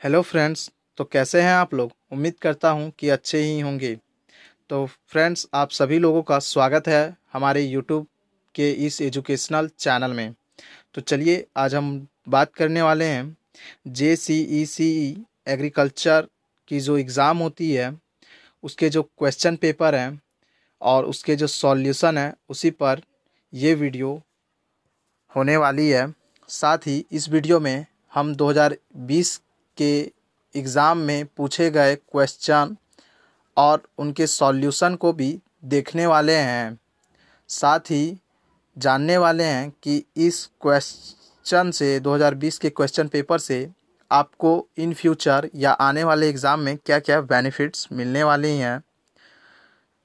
Hello friends. तो कैसे हैं आप लोग? उम्मीद करता हूं कि अच्छे ही होंगे। तो फ्रेंड्स, आप सभी लोगों का स्वागत है हमारे यूट्यूब के इस एजुकेशनल चैनल में। तो चलिए आज हम बात करने वाले हैं JCECE एग्रीकल्चर की जो एग्ज़ाम होती है उसके जो क्वेश्चन पेपर हैं और उसके जो सॉल्यूशन है उसी पर ये वीडियो होने वाली है। साथ ही इस वीडियो में हम 2020 के एग्ज़ाम में पूछे गए क्वेश्चन और उनके सॉल्यूशन को भी देखने वाले हैं। साथ ही जानने वाले हैं कि इस क्वेश्चन से 2020 के क्वेश्चन पेपर से आपको इन फ्यूचर या आने वाले एग्ज़ाम में क्या क्या बेनिफिट्स मिलने वाले हैं।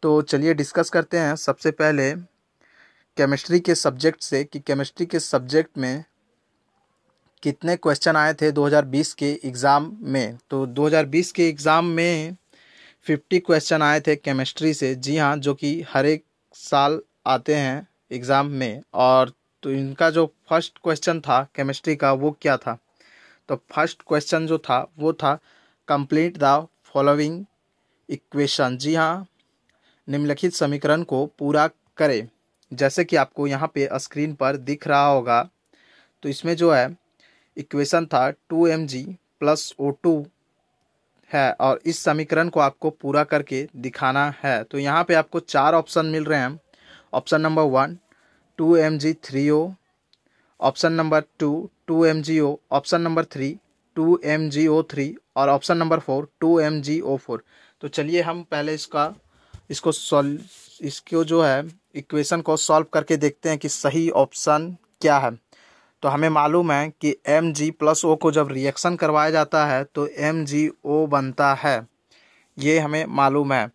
तो चलिए डिस्कस करते हैं। सबसे पहले केमिस्ट्री के सब्जेक्ट से कि केमिस्ट्री के सब्जेक्ट में कितने क्वेश्चन आए थे 2020 के एग्ज़ाम में। तो 2020 के एग्ज़ाम में 50 क्वेश्चन आए थे केमिस्ट्री से। जी हाँ, जो कि हर एक साल आते हैं एग्ज़ाम में। और तो इनका जो फर्स्ट क्वेश्चन था केमिस्ट्री का वो क्या था? तो फर्स्ट क्वेश्चन जो था वो था कंप्लीट द फॉलोइंग इक्वेशन। जी हाँ, निम्नलिखित समीकरण को पूरा करें। जैसे कि आपको यहाँ पे स्क्रीन पर दिख रहा होगा, तो इसमें जो है इक्वेशन था 2mg प्लस O2 है और इस समीकरण को आपको पूरा करके दिखाना है। तो यहाँ पे आपको चार ऑप्शन मिल रहे हैं। Option number 1 2mg3O, option number 2 2mgO, option number 3 2mgO3 और ऑप्शन नंबर 4 2mgO4। तो चलिए हम पहले इसको जो है इक्वेशन को सॉल्व करके देखते हैं कि सही ऑप्शन क्या है। तो हमें मालूम है कि Mg प्लस O को जब रिएक्शन करवाया जाता है तो MgO बनता है, ये हमें मालूम है।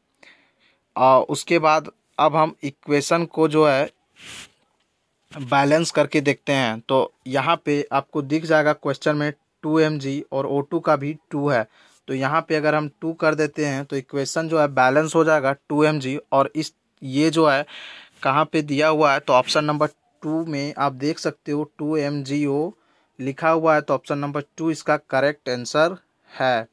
और उसके बाद अब हम इक्वेशन को जो है बैलेंस करके देखते हैं। तो यहाँ पे आपको दिख जाएगा क्वेश्चन में 2mg और O2 का भी 2 है। तो यहाँ पे अगर हम 2 कर देते हैं तो इक्वेशन जो है बैलेंस हो जाएगा 2mg। और ये जो है कहाँ पे दिया हुआ है, तो ऑप्शन नंबर 2 में आप देख सकते हो 2mgO लिखा हुआ है। तो ऑप्शन नंबर 2 इसका करेक्ट आंसर है।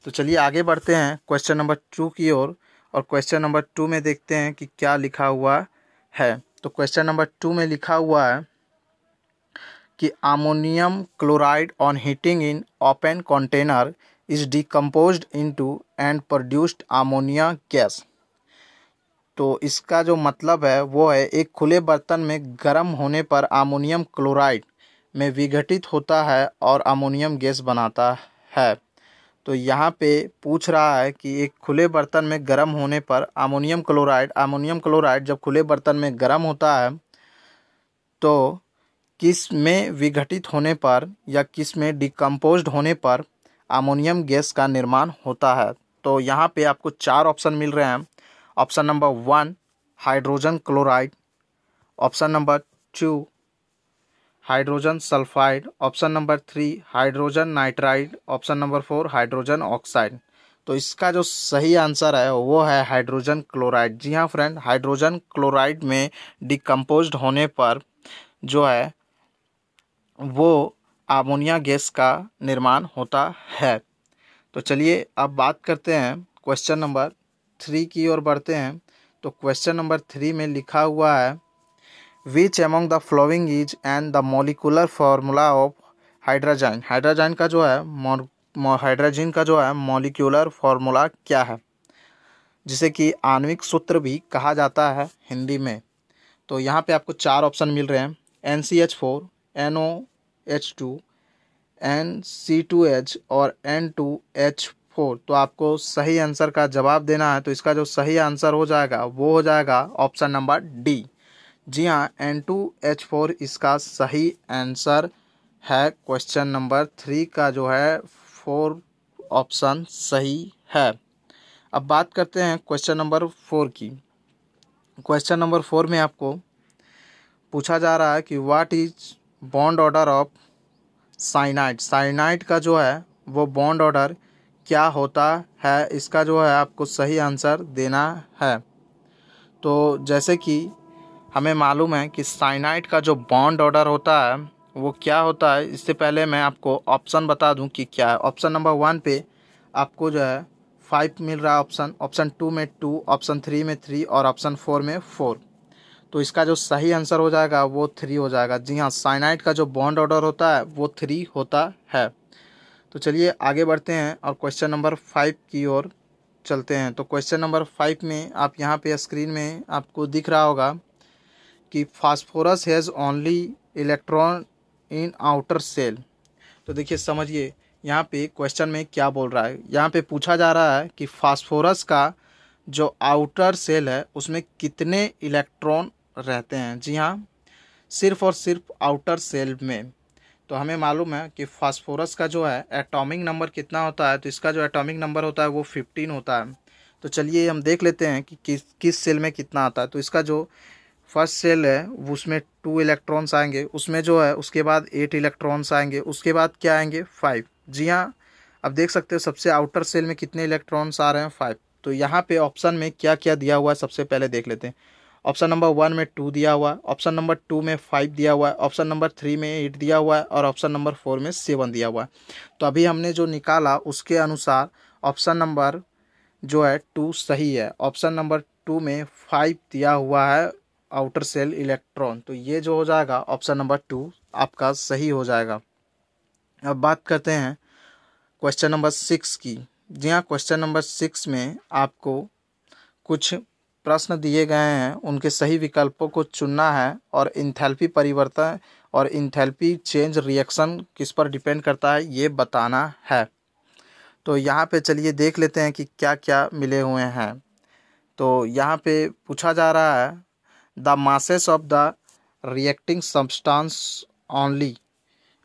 तो चलिए आगे बढ़ते हैं क्वेश्चन नंबर 2 की ओर। और क्वेश्चन नंबर 2 में देखते हैं कि क्या लिखा हुआ है। तो क्वेश्चन नंबर 2 में लिखा हुआ है कि ammonium chloride on heating in open container is decomposed into and produced ammonia gas. तो इसका जो मतलब है वो है एक खुले बर्तन में गर्म होने पर अमोनियम क्लोराइड में विघटित होता है और अमोनियम गैस बनाता है। तो यहाँ पे पूछ रहा है कि एक खुले बर्तन में गर्म होने पर अमोनियम क्लोराइड जब खुले बर्तन में गर्म होता है तो किस में विघटित होने पर या किस में डिकम्पोज्ड होने पर अमोनियम गैस का निर्माण होता है। तो यहाँ पे आपको चार ऑप्शन मिल रहे हैं। Option number 1 hydrogen chloride, option number 2 hydrogen sulphide, option number 3 hydrogen nitride, option number 4 hydrogen oxide. तो इसका जो सही आंसर है वो है हाइड्रोजन क्लोराइड। जी हाँ फ्रेंड, हाइड्रोजन क्लोराइड में डिकम्पोज्ड होने पर जो है वो अमोनिया गैस का निर्माण होता है। तो चलिए अब बात करते हैं क्वेश्चन नंबर 3 की ओर बढ़ते हैं। तो क्वेश्चन नंबर 3 में लिखा हुआ है which among the following is and the molecular formula of hydrogen. Hydrogen का जो है मॉलिक्यूलर फार्मूला क्या है, जिसे कि आणविक सूत्र भी कहा जाता है हिंदी में। तो यहाँ पे आपको चार ऑप्शन मिल रहे हैं NCH4, NOH2, NC2H और N2H4। तो आपको सही आंसर का जवाब देना है। तो इसका जो सही आंसर हो जाएगा वो हो जाएगा ऑप्शन नंबर डी। जी हाँ, N2H4 इसका सही आंसर है। क्वेश्चन नंबर 3 का जो है 4 ऑप्शन सही है। अब बात करते हैं क्वेश्चन नंबर 4 की। क्वेश्चन नंबर 4 में आपको पूछा जा रहा है कि what is bond order of cyanide. Cyanide का जो है वो बॉन्ड ऑर्डर क्या होता है, इसका जो है आपको सही आंसर देना है। तो जैसे कि हमें मालूम है कि साइनाइड का जो बॉन्ड ऑर्डर होता है वो क्या होता है, इससे पहले मैं आपको ऑप्शन बता दूं कि क्या है। ऑप्शन नंबर 1 पे आपको जो है 5 मिल रहा है ऑप्शन, ऑप्शन 2 में 2, ऑप्शन 3 में 3 और ऑप्शन 4 में 4। तो इसका जो सही आंसर हो जाएगा वो 3 हो जाएगा। जी हाँ, साइनाइड का जो बॉन्ड ऑर्डर होता है वो 3 होता है। तो चलिए आगे बढ़ते हैं और क्वेश्चन नंबर 5 की ओर चलते हैं। तो क्वेश्चन नंबर 5 में आप यहाँ पे स्क्रीन में आपको दिख रहा होगा कि phosphorus has only electron in outer shell. तो देखिए समझिए यहाँ पे क्वेश्चन में क्या बोल रहा है। यहाँ पे पूछा जा रहा है कि फास्फोरस का जो आउटर सेल है उसमें कितने इलेक्ट्रॉन रहते हैं। जी हाँ, सिर्फ और सिर्फ आउटर सेल में। तो हमें मालूम है कि फास्फोरस का जो है एटॉमिक नंबर कितना होता है, तो इसका जो एटॉमिक नंबर होता है वो 15 होता है। तो चलिए हम देख लेते हैं कि किस सेल में कितना आता है। तो इसका जो फर्स्ट सेल है उसमें 2 इलेक्ट्रॉन्स आएंगे, उसमें जो है उसके बाद 8 इलेक्ट्रॉन्स आएंगे, उसके बाद क्या आएंगे 5। जी हाँ, अब देख सकते हो सबसे आउटर सेल में कितने इलेक्ट्रॉन्स आ रहे हैं 5। तो यहाँ पे ऑप्शन में क्या क्या दिया हुआ है सबसे पहले देख लेते हैं। ऑप्शन नंबर 1 में 2 दिया हुआ है, ऑप्शन नंबर 2 में 5 दिया हुआ है, ऑप्शन नंबर 3 में 8 दिया हुआ है और ऑप्शन नंबर 4 में 7 दिया हुआ है। तो अभी हमने जो निकाला उसके अनुसार ऑप्शन नंबर जो है 2 सही है। ऑप्शन नंबर 2 में 5 दिया हुआ है आउटर सेल इलेक्ट्रॉन, तो ये जो हो जाएगा ऑप्शन नंबर 2 आपका सही हो जाएगा। अब बात करते हैं क्वेश्चन नंबर 6 की। जी हाँ, क्वेश्चन नंबर 6 में आपको कुछ प्रश्न दिए गए हैं, उनके सही विकल्पों को चुनना है और इंथैल्पी परिवर्तन और इंथैल्पी चेंज रिएक्शन किस पर डिपेंड करता है ये बताना है। तो यहाँ पे चलिए देख लेते हैं कि क्या क्या मिले हुए हैं। तो यहाँ पे पूछा जा रहा है the masses of the reacting substance only.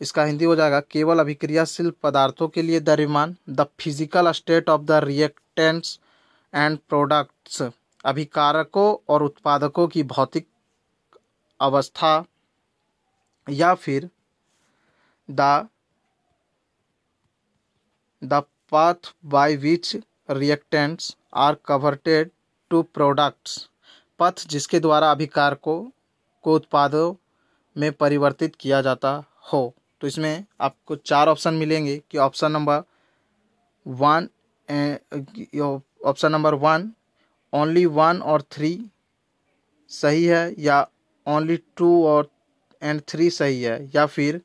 इसका हिंदी हो जाएगा केवल अभिक्रियाशील पदार्थों के लिए द्रव्यमान। The physical state of the reactants and products, अभिकारकों और उत्पादकों की भौतिक अवस्था। या फिर the path by which reactants are converted to products, पथ जिसके द्वारा अभिकारकों को उत्पादों में परिवर्तित किया जाता हो। तो इसमें आपको 4 ऑप्शन मिलेंगे कि ऑप्शन नंबर 1 ओनली 1 और 3 सही है, या ओनली 2 और 3 सही है, या फिर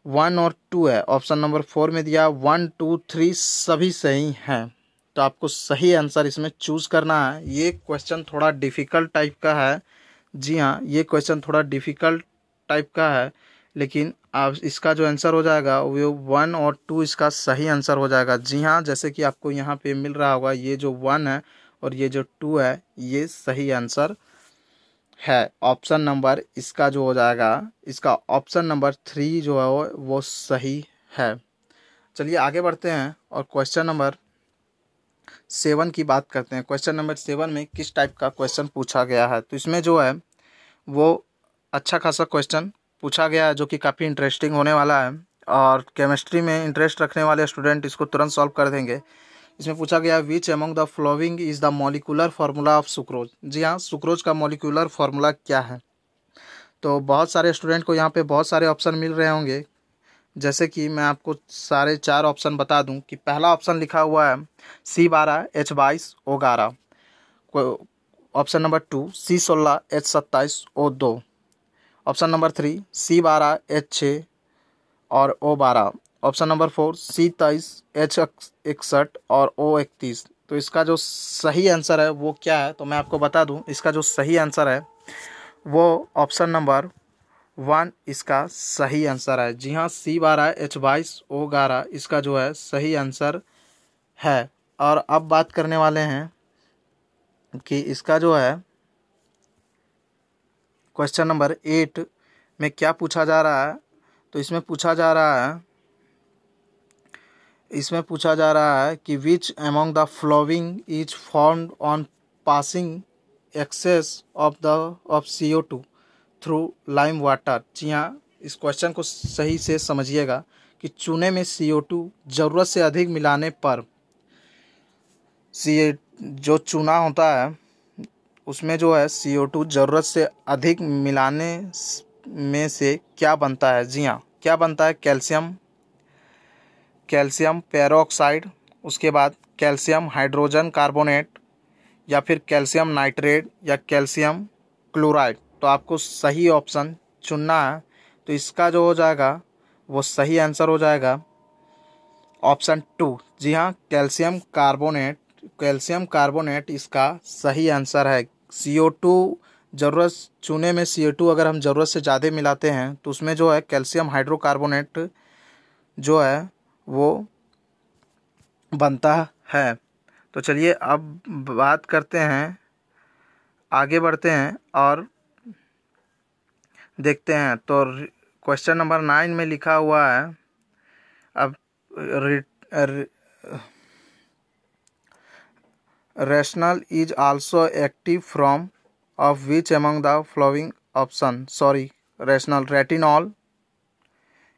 1 और 2 है। ऑप्शन नंबर 4 में दिया 1, 2, 3 सभी सही हैं। तो आपको सही आंसर इसमें चूज़ करना है। ये क्वेश्चन थोड़ा डिफ़िकल्ट टाइप का है। जी हाँ, ये क्वेश्चन थोड़ा डिफ़िकल्ट टाइप का है, लेकिन आप इसका जो आंसर हो जाएगा वो 1 और 2 इसका सही आंसर हो जाएगा। जी हाँ, जैसे कि आपको यहाँ पे मिल रहा होगा, ये जो 1 है और ये जो 2 है ये सही आंसर है। ऑप्शन नंबर इसका जो हो जाएगा, इसका ऑप्शन नंबर 3 जो है वो सही है। चलिए आगे बढ़ते हैं और क्वेश्चन नंबर 7 की बात करते हैं। क्वेश्चन नंबर 7 में किस टाइप का क्वेश्चन पूछा गया है। तो इसमें जो है वो अच्छा खासा क्वेश्चन पूछा गया है जो कि काफ़ी इंटरेस्टिंग होने वाला है, और केमिस्ट्री में इंटरेस्ट रखने वाले स्टूडेंट इसको तुरंत सॉल्व कर देंगे। इसमें पूछा गया which among the following is the molecular formula of sucrose. जी हाँ, सुक्रोज का मॉलिक्यूलर फार्मूला क्या है। तो बहुत सारे स्टूडेंट को यहाँ पे बहुत सारे ऑप्शन मिल रहे होंगे, जैसे कि मैं आपको सारे 4 ऑप्शन बता दूं कि पहला ऑप्शन लिखा हुआ है C12H22O11, option number 2 C16H27O2, option number 3 C12H6 और O12, ऑप्शन नंबर 4 C23H61 और O31। तो इसका जो सही आंसर है वो क्या है, तो मैं आपको बता दूं इसका जो सही आंसर है वो ऑप्शन नंबर 1 इसका सही आंसर है। जी हाँ, C12H22O11 इसका जो है सही आंसर है। और अब बात करने वाले हैं कि इसका जो है क्वेश्चन नंबर 8 में क्या पूछा जा रहा है। तो इसमें पूछा जा रहा है कि which among the following is formed on passing excess of CO2 through lime water. जी हाँ, इस क्वेश्चन को सही से समझिएगा कि चूने में CO2 ज़रूरत से अधिक मिलाने पर, जो चूना होता है उसमें जो है CO2 ज़रूरत से अधिक मिलाने में से क्या बनता है? जी हाँ, क्या बनता है? कैल्शियम पेरोक्साइड, उसके बाद कैल्शियम हाइड्रोजन कार्बोनेट, या फिर कैल्शियम नाइट्रेट, या कैल्शियम क्लोराइड। तो आपको सही ऑप्शन चुनना है। तो इसका जो हो जाएगा वो सही आंसर हो जाएगा ऑप्शन 2। जी हाँ, कैल्शियम कार्बोनेट। कैल्शियम कार्बोनेट इसका सही आंसर है। CO2 ज़रूरत, चूने में CO2 अगर हम ज़रूरत से ज़्यादा मिलाते हैं तो उसमें जो है कैल्शियम हाइड्रोकार्बोनेट जो है वो बनता है। तो चलिए अब बात करते हैं, आगे बढ़ते हैं और देखते हैं। तो क्वेश्चन नंबर 9 में लिखा हुआ है, अब rational is also active from of which among the following option? Sorry, rational retinol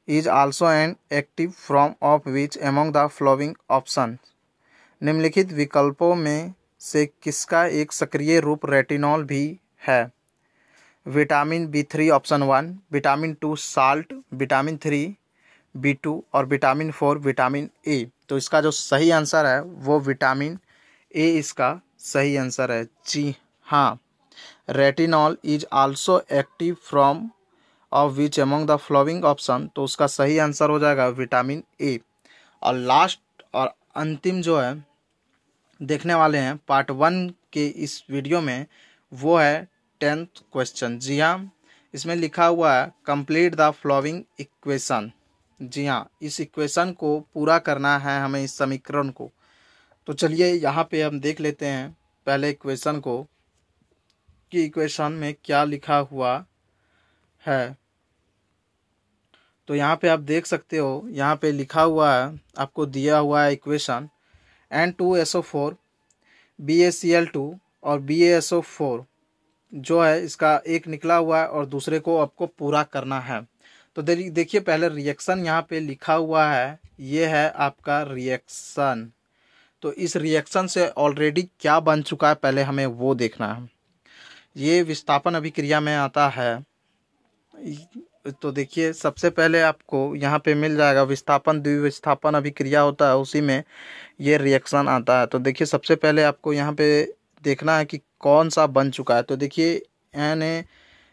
is also an active form of which among the following options? निम्नलिखित विकल्पों में से किसका एक सक्रिय रूप रेटिनॉल भी है? Vitamin B3 option 1, vitamin 2 salt, vitamin 3 B2 और विटामिन 4 विटामिन ए। तो इसका जो सही आंसर है वो विटामिन ए इसका सही आंसर है। जी हाँ, retinol is also active from of which among the flowing option. तो उसका सही आंसर हो जाएगा विटामिन ए। और लास्ट और अंतिम जो है देखने वाले हैं पार्ट 1 के इस वीडियो में, वो है 10th क्वेश्चन। जी हाँ, इसमें लिखा हुआ है कंप्लीट द फ्लोइंग इक्वेशन। जी हाँ, इस इक्वेशन को पूरा करना है हमें, इस समीकरण को। तो चलिए यहाँ पे हम देख लेते हैं पहले इक्वेशन को कि इक्वेशन में क्या लिखा हुआ है। तो यहाँ पे आप देख सकते हो, यहाँ पे लिखा हुआ है, आपको दिया हुआ है इक्वेशन N2SO4 BaCl2 और BaSO4 जो है इसका एक निकला हुआ है और दूसरे को आपको पूरा करना है। तो देखिए पहले रिएक्शन यहाँ पे लिखा हुआ है, ये है आपका रिएक्शन। तो इस रिएक्शन से ऑलरेडी क्या बन चुका है पहले हमें वो देखना है। ये विस्थापन अभिक्रिया में आता है। तो देखिए सबसे पहले आपको यहाँ पे मिल जाएगा विस्थापन द्विविस्थापन अभिक्रिया होता है, उसी में ये रिएक्शन आता है। तो देखिए सबसे पहले आपको यहाँ पे देखना है कि कौन सा बन चुका है। तो देखिए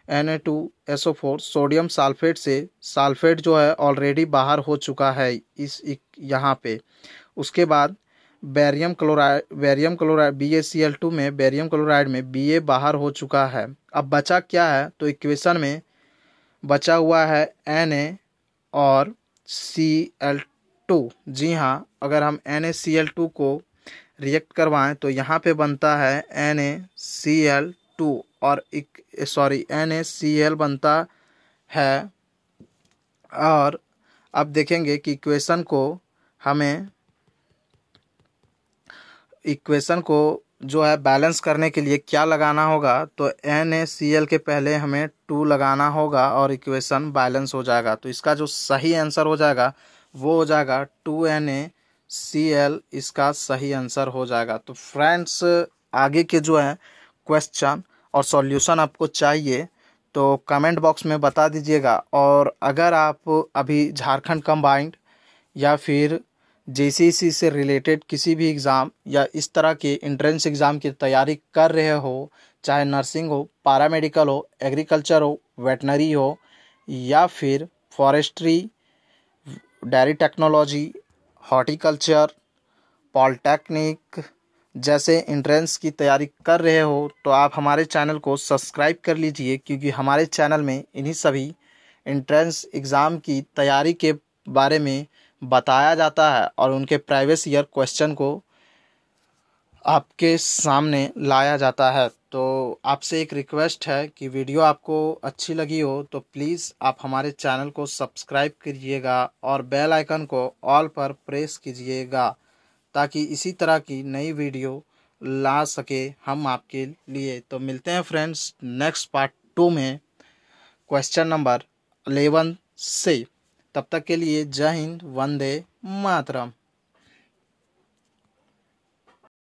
Na2SO4 सोडियम सल्फेट से सल्फेट जो है ऑलरेडी बाहर हो चुका है इस यहाँ पे। उसके बाद बेरियम क्लोराइड BaCl2 में बेरियम क्लोराइड में Ba बाहर हो चुका है। अब बचा क्या है? तो इक्वेशन में बचा हुआ है Na और Cl2। जी हाँ, अगर हम NaCl2 को रिएक्ट करवाएं तो यहाँ पे बनता है NaCl2 और NaCl बनता है। और अब देखेंगे कि इक्वेशन को जो है बैलेंस करने के लिए क्या लगाना होगा। तो NaCl के पहले हमें 2 लगाना होगा और इक्वेशन बैलेंस हो जाएगा। तो इसका जो सही आंसर हो जाएगा वो हो जाएगा 2NaCl, इसका सही आंसर हो जाएगा। तो फ्रेंड्स, आगे के जो है क्वेश्चन और सॉल्यूशन आपको चाहिए तो कमेंट बॉक्स में बता दीजिएगा। और अगर आप अभी झारखंड कंबाइंड या फिर JCC से रिलेटेड किसी भी एग्ज़ाम या इस तरह के एंट्रेंस एग्ज़ाम की तैयारी कर रहे हो, चाहे नर्सिंग हो, पैरामेडिकल हो, एग्रीकल्चर हो, वेटनरी हो, या फिर forestry, dairy technology, horticulture, polytechnic जैसे एंट्रेंस की तैयारी कर रहे हो, तो आप हमारे चैनल को सब्सक्राइब कर लीजिए, क्योंकि हमारे चैनल में इन्हीं सभी एंट्रेंस एग्ज़ाम की तैयारी के बारे में बताया जाता है और उनके प्राइवेट ईयर क्वेश्चन को आपके सामने लाया जाता है। तो आपसे एक रिक्वेस्ट है कि वीडियो आपको अच्छी लगी हो तो प्लीज़ आप हमारे चैनल को सब्सक्राइब कीजिएगा और बेल आइकन को ऑल पर प्रेस कीजिएगा, ताकि इसी तरह की नई वीडियो ला सके हम आपके लिए। तो मिलते हैं फ्रेंड्स नेक्स्ट पार्ट 2 में क्वेश्चन नंबर 11 से। तब तक के लिए जय हिंद, वंदे मातरम।